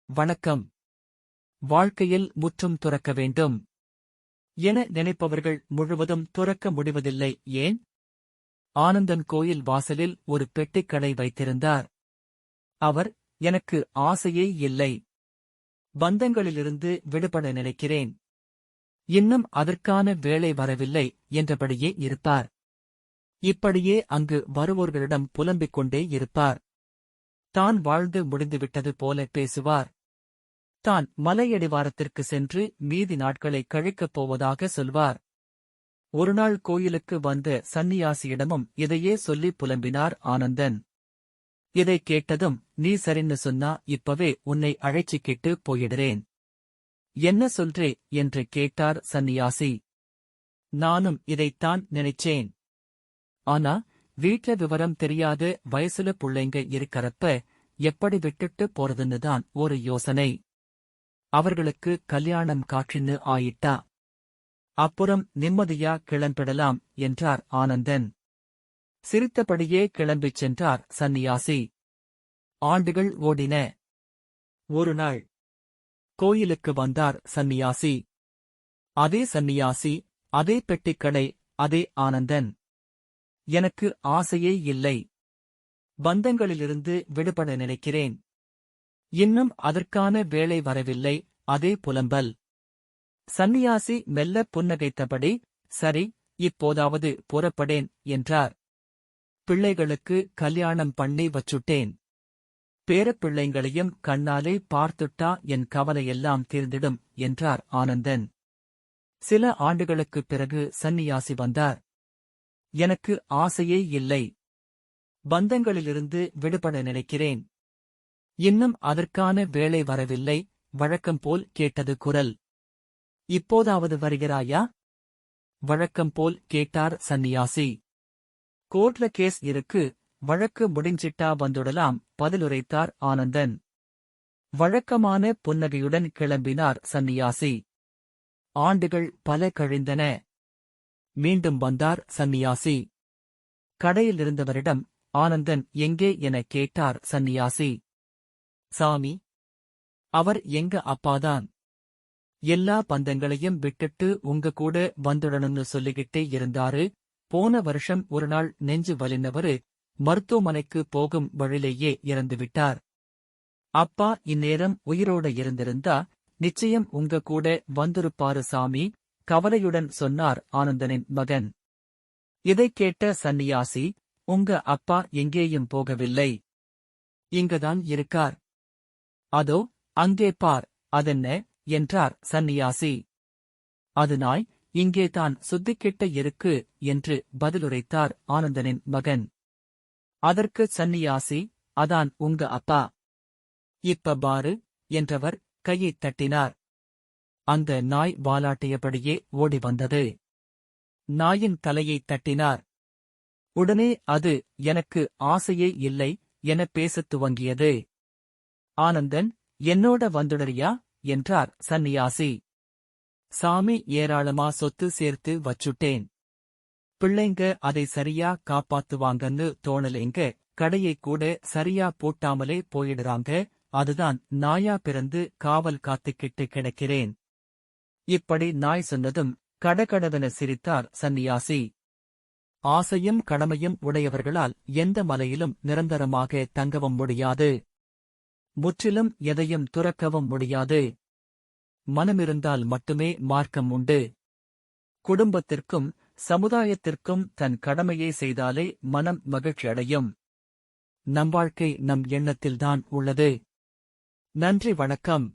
வணக்கம். வாழ்க்கையில் முற்றும் துறக்க வேண்டும் என நினைப்பவர்கள் முழுவதும் துறக்க முடிவதில்லை. ஏன்? ஆனந்தன் கோயில் வாசலில் ஒரு பெட்டிக்கடை வைத்திருந்தார். அவர், எனக்கு ஆசையே இல்லை, பந்தங்களிலிருந்து விடுபட நினைக்கிறேன், இன்னும் அதற்கான வேளை வரவில்லை என்றபடியே இருப்பார். இப்படியே அங்கு வருவோர்களிடம் புலம்பிக் கொண்டே இருப்பார். தான் வாழ்ந்து முடிந்துவிட்டது போல பேசுவார். தான் மலையடிவாரத்திற்கு சென்று மீதி நாட்களை கழிக்கப் போவதாக சொல்வார். ஒருநாள் கோயிலுக்கு வந்த சந்நியாசியிடமும் இதையே சொல்லி புலம்பினார் ஆனந்தன். இதைக் கேட்டதும், நீ சரின்னு சொன்னா இப்பவே உன்னை அழைச்சிக்கிட்டு போயிடுறேன். என்ன சொல்றே என்று கேட்டார் சந்நியாசி. நானும் இதைத்தான் நினைச்சேன். ஆனா வீட்ல விவரம் தெரியாத வயசுல புள்ளைங்க இருக்கறப்ப எப்படி விட்டுட்டு போறதுன்னு தான் ஒரு யோசனை. அவர்களுக்கு கல்யாணம் காட்சின்னு ஆயிட்டா அப்புறம் நிம்மதியா கிளம்பிடலாம் என்றார் ஆனந்தன். சிரித்தபடியே கிளம்பிச் சென்றார் சந்நியாசி. ஆண்டுகள் ஓடின. ஒரு நாள் கோயிலுக்கு வந்தார் சந்நியாசி. அதே சந்நியாசி, அதே பெட்டிக்கடை, அதே ஆனந்தன். எனக்கு ஆசையே இல்லை, பந்தங்களிலிருந்து விடுபட நினைக்கிறேன், இன்னும் அதற்கான வேளை வரவில்லை. அதே புலம்பல். சந்நியாசி மெல்ல புன்னகைத்தபடி, சரி, இப்போதாவது புறப்படேன் என்றார். பிள்ளைகளுக்கு கல்யாணம் பண்ணி வச்சுட்டேன். பேரப்பிள்ளைங்களையும் கண்ணாலே பார்த்துட்டா என் கவலையெல்லாம் தீர்ந்திடும் என்றார் ஆனந்தன். சில ஆண்டுகளுக்குப் பிறகு சந்நியாசி வந்தார். எனக்கு ஆசையே இல்லை, பந்தங்களிலிருந்து விடுபட நினைக்கிறேன், இன்னும் அதற்கான வேளை வரவில்லை. வழக்கம்போல் கேட்டது குரல். இப்போதாவது வருகிறாயா? வழக்கம்போல் கேட்டார் சந்நியாசி. கோர்ட்ல கேஸ் இருக்கு, வழக்கு முடிஞ்சிட்டா வந்துடலாம் பதிலுரைத்தார் ஆனந்தன். வழக்கமான புன்னகையுடன் கிளம்பினார் சந்நியாசி. ஆண்டுகள் பல கழிந்தன. மீண்டும் வந்தார் சந்நியாசி. கடையிலிருந்தவரிடம், ஆனந்தன் எங்கே என கேட்டார் சந்நியாசி. சாமி, அவர் எங்க அப்பாதான். எல்லா பந்தங்களையும் விட்டுட்டு உங்க கூட வந்துடணும்னு சொல்லிக்கிட்டே இருந்தாரு. போன வருஷம் ஒரு நாள் நெஞ்சு வலினவரு மருத்துவமனைக்கு போகும் வழியிலேயே இறந்துவிட்டார். அப்பா இந்நேரம் உயிரோட இருந்திருந்தா நிச்சயம் உங்க கூட வந்திருப்பாரு சாமி, கவலையுடன் சொன்னார் ஆனந்தனின் மகன். இதைக் கேட்ட சந்நியாசி, உங்க அப்பா எங்கேயும் போகவில்லை, இங்கதான் இருக்கார். அதோ அங்கே பார், அதென்ன என்றார் சந்நியாசி. அது நாய், இங்கேதான் சுத்திக்கிட்ட இருக்கு என்று பதிலுரைத்தார் ஆனந்தனின் மகன். அதற்கு சந்நியாசி, அதான் உங்க அப்பா. இப்ப பாரு என்றவர் கையைத் தட்டினார். அந்த நாய் வாலாட்டியபடியே ஓடி வந்தது. நாயின் தலையைத் தட்டினார். உடனே அது, எனக்கு ஆசையே இல்லை என பேசத் துவங்கியது. ஆனந்தன், என்னோட வந்துடறியா என்றார் சந்நியாசி. சாமி ஏராளமா சொத்து சேர்த்து வச்சுட்டேன். பிள்ளைங்க அதை சரியா காப்பாத்துவாங்கன்னு தோணலேங்க. கடையை கூட சரியா பூட்டாமலே போயிடுறாங்க. அதுதான் நாயா பிறந்து காவல் காத்துக்கிட்டு கிடக்கிறேன். இப்படி நாய் சொன்னதும் கடகடவென சிரித்தார் சந்நியாசி. ஆசையும் கடமையும் உடையவர்களால் எந்த மலையிலும் நிரந்தரமாக தங்கவும் முடியாது. முற்றிலும் எதையும் துறக்கவும் முடியாது. மனமிருந்தால் மட்டுமே மார்க்கம் உண்டு. குடும்பத்திற்கும் சமுதாயத்திற்கும் தன் கடமையை செய்தாலே மனம் மகிழ்ச்சியடையும். நம் வாழ்க்கை நம் எண்ணத்தில்தான் உள்ளது. நன்றி, வணக்கம்.